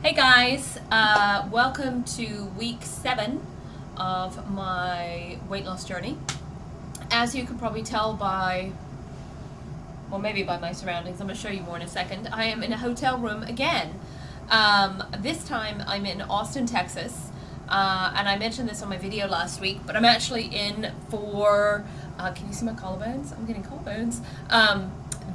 Hey guys, welcome to week 7 of my weight loss journey. As you can probably tell by, well, maybe by my surroundings, I'm going to show you more in a second, I am in a hotel room again. This time I'm in Austin, Texas, and I mentioned this on my video last week, but I'm actually in for, can you see my collarbones? I'm getting collarbones.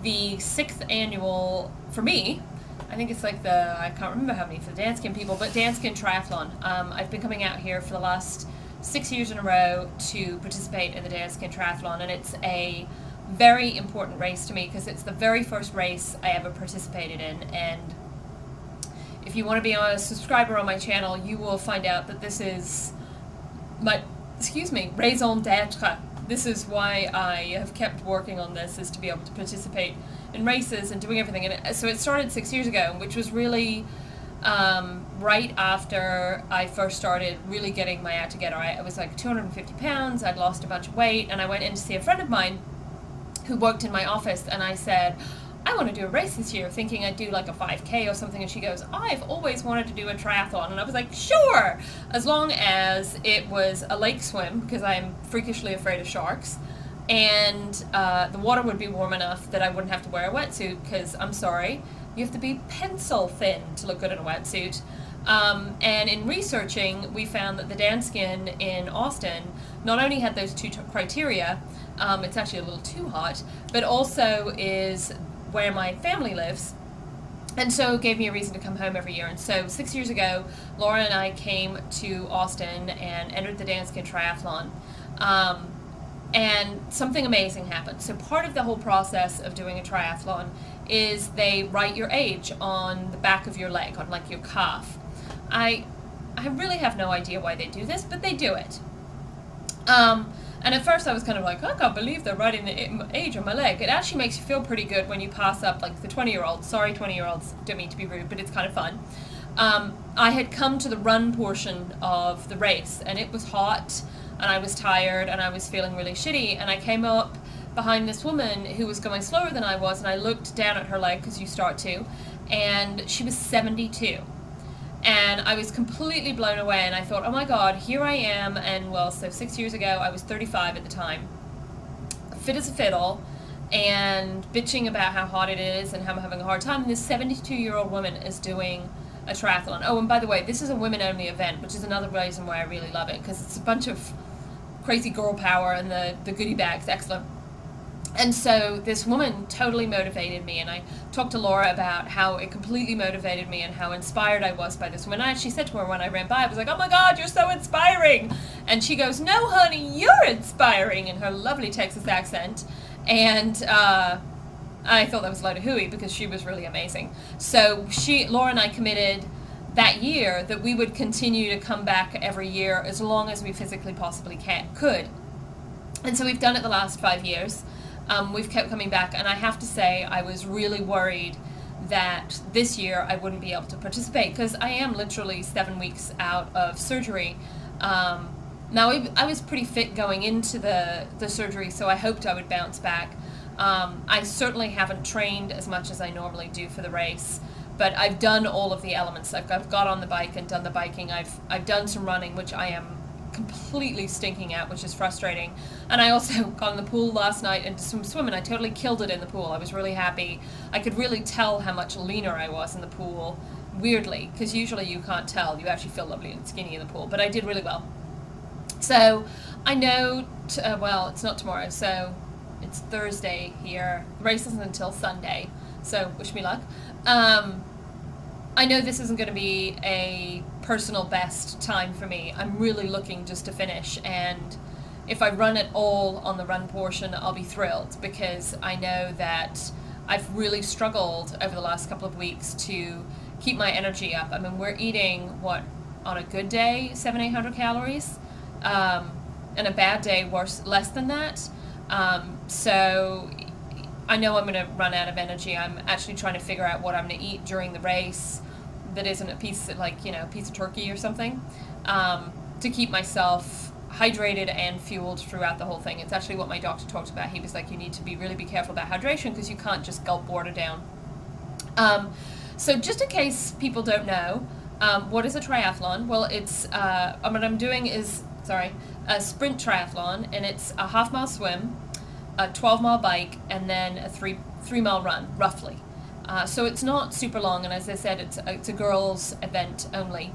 The 6th annual, for me, I think it's like I can't remember how many for the Danskin people, but Danskin Triathlon. I've been coming out here for the last 6 years in a row to participate in the Danskin Triathlon, and it's a very important race to me because it's the very first race I ever participated in. And if you want to be a subscriber on my channel, you will find out that this is my, raison d'etre. This is why I have kept working on this, is to be able to participate in races and doing everything. And so it started 6 years ago, which was really right after I first started really getting my act together. I was like 250 pounds, I'd lost a bunch of weight, and I went in to see a friend of mine who worked in my office, and I said, I want to do a race this year, thinking I'd do like a 5K or something. And she goes, I've always wanted to do a triathlon. And I was like, sure, as long as it was a lake swim, because I'm freakishly afraid of sharks, and the water would be warm enough that I wouldn't have to wear a wetsuit, because I'm sorry, you have to be pencil thin to look good in a wetsuit. And in researching, we found that the Danskin in Austin not only had those two criteria, it's actually a little too hot, but also is where my family lives, and so it gave me a reason to come home every year. And so 6 years ago, Laura and I came to Austin and entered the Danskin Triathlon, and something amazing happened. So part of the whole process of doing a triathlon is they write your age on the back of your leg, on like your calf. I really have no idea why they do this, but they do it. And at first I was kind of like, I can't believe they're writing the age on my leg. It actually makes you feel pretty good when you pass up like the 20-year-olds. Sorry, 20-year-olds, don't mean to be rude, but it's kind of fun. I had come to the run portion of the race, and it was hot, and I was tired, and I was feeling really shitty, and I came up behind this woman who was going slower than I was, and I looked down at her leg, because you start to, and she was 72. And I was completely blown away, and I thought, oh my god, here I am. And well, so 6 years ago, I was 35 at the time, fit as a fiddle, and bitching about how hot it is and how I'm having a hard time. And this 72-year-old woman is doing a triathlon. Oh, and by the way, this is a women-only event, which is another reason why I really love it, because it's a bunch of crazy girl power, and the goodie bag's excellent. And so this woman totally motivated me, and I talked to Laura about how it completely motivated me and how inspired I was by this woman. I actually said to her when I ran by, I was like, oh my god, you're so inspiring. And she goes, no honey, you're inspiring, in her lovely Texas accent. And I thought that was a load of hooey, because she was really amazing. So Laura and I committed that year that we would continue to come back every year as long as we physically possibly could. And so we've done it the last 5 years. We've kept coming back, and I have to say I was really worried that this year I wouldn't be able to participate, because I am literally 7 weeks out of surgery. Now, I was pretty fit going into the surgery, so I hoped I would bounce back. I certainly haven't trained as much as I normally do for the race, but I've done all of the elements. I've got on the bike and done the biking. I've done some running, which I am completely stinking at, which is frustrating. And I also got in the pool last night and did some swimming. I totally killed it in the pool. I was really happy. I could really tell how much leaner I was in the pool, weirdly, because usually you can't tell. You actually feel lovely and skinny in the pool, but I did really well. So I know, well, it's not tomorrow, so it's Thursday here. The race isn't until Sunday, so wish me luck. I know this isn't going to be a personal best time for me. I'm really looking just to finish, and if I run it all on the run portion, I'll be thrilled, because I know that I've really struggled over the last couple of weeks to keep my energy up. I mean, we're eating, what, on a good day, 700-800 calories, and a bad day, less than that. So I know I'm going to run out of energy. I'm actually trying to figure out what I'm going to eat during the race that isn't a piece of, like, a piece of turkey or something, to keep myself hydrated and fueled throughout the whole thing. It's actually what my doctor talked about. He was like, you need to be careful about hydration, because you can't just gulp water down. So just in case people don't know, What is a triathlon? Well, it's what I'm doing is a sprint triathlon, and it's a half-mile swim, a 12-mile bike, and then a three-mile run, roughly. So it's not super long, and as I said, it's a girls' event only.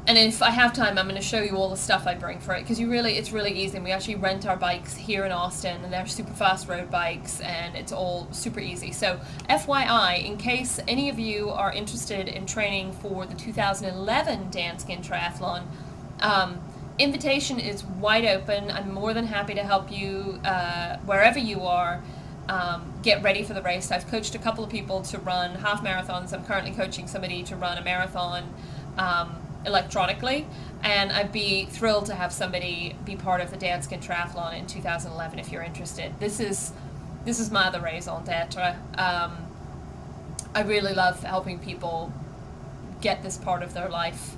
And if I have time, I'm going to show you all the stuff I bring for it, because it's really easy. And we actually rent our bikes here in Austin, and they're super fast road bikes, and it's all super easy. So FYI, in case any of you are interested in training for the 2011 Danskin Triathlon, invitation is wide open. I'm more than happy to help you wherever you are. Get ready for the race. I've coached a couple of people to run half marathons. I'm currently coaching somebody to run a marathon electronically, and I'd be thrilled to have somebody be part of the Danskin Triathlon in 2011 if you're interested. This is my other raison d'etre. I really love helping people get this part of their life,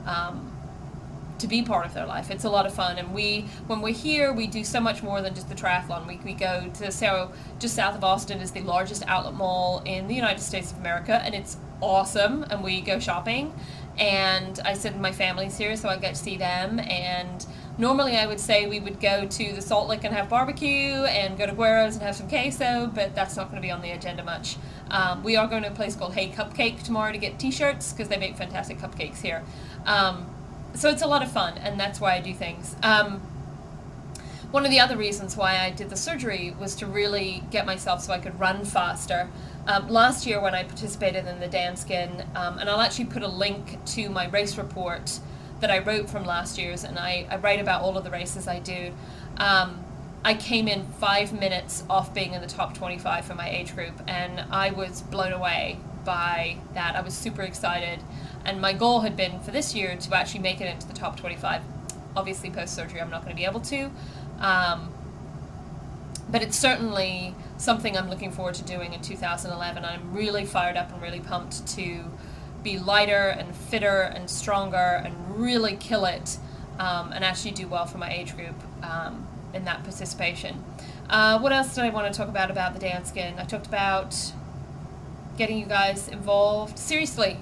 to be part of their life. It's a lot of fun, and when we're here, we do so much more than just the triathlon. We go to just south of Austin is the largest outlet mall in the United States of America, and it's awesome, and we go shopping, and I said my family's here, so I get to see them. And normally I would say we would go to the Salt Lick and have barbecue, and go to Guero's and have some queso, but that's not going to be on the agenda much. We are going to a place called Hey Cupcake tomorrow to get t-shirts, because they make fantastic cupcakes here. So it's a lot of fun, and that's why I do things. One of the other reasons why I did the surgery was to really get myself so I could run faster. Last year when I participated in the Danskin, and I'll actually put a link to my race report that I wrote from last year's, and I write about all of the races I do. I came in 5 minutes off being in the top 25 for my age group, and I was blown away by that. I was super excited, and my goal had been for this year to actually make it into the top 25. Obviously post-surgery I'm not going to be able to, but it's certainly something I'm looking forward to doing in 2011. I'm really fired up and really pumped to be lighter and fitter and stronger and really kill it, and actually do well for my age group in that participation. What else did I want to talk about the Danskin? I talked about getting you guys involved. Seriously,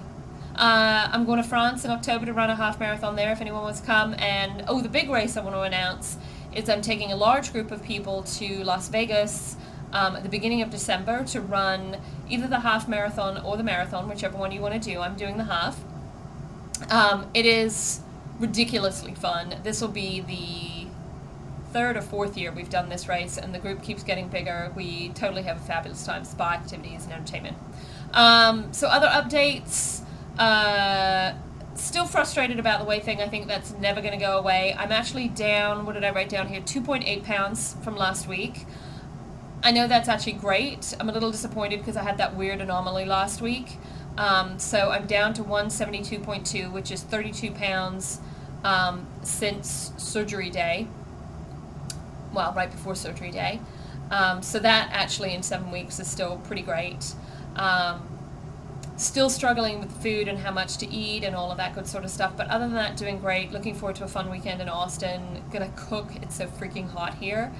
I'm going to France in October to run a half marathon there if anyone wants to come. And the big race I want to announce is I'm taking a large group of people to Las Vegas at the beginning of December to run either the half marathon or the marathon, whichever one you want to do. I'm doing the half. It is ridiculously fun. This will be the third or fourth year we've done this race, and the group keeps getting bigger. We totally have a fabulous time, spa activities and entertainment. So other updates, still frustrated about the weight thing. I think that's never going to go away. I'm actually down, what did I write down here, 2.8 pounds from last week. I know that's actually great. I'm a little disappointed because I had that weird anomaly last week. So I'm down to 172.2, which is 32 pounds since surgery day. Well, right before surgery day. So that actually in 7 weeks is still pretty great. Still struggling with food and how much to eat and all of that good sort of stuff. But other than that, doing great. Looking forward to a fun weekend in Austin. Gonna cook. It's so freaking hot here.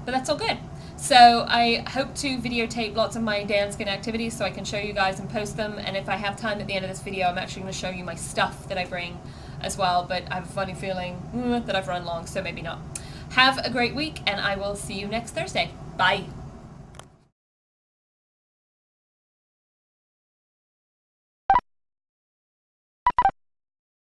But that's all good. So I hope to videotape lots of my Danskin activities so I can show you guys and post them. And if I have time at the end of this video, I'm actually going to show you my stuff that I bring as well. But I have a funny feeling that I've run long, so maybe not. Have a great week, and I will see you next Thursday. Bye.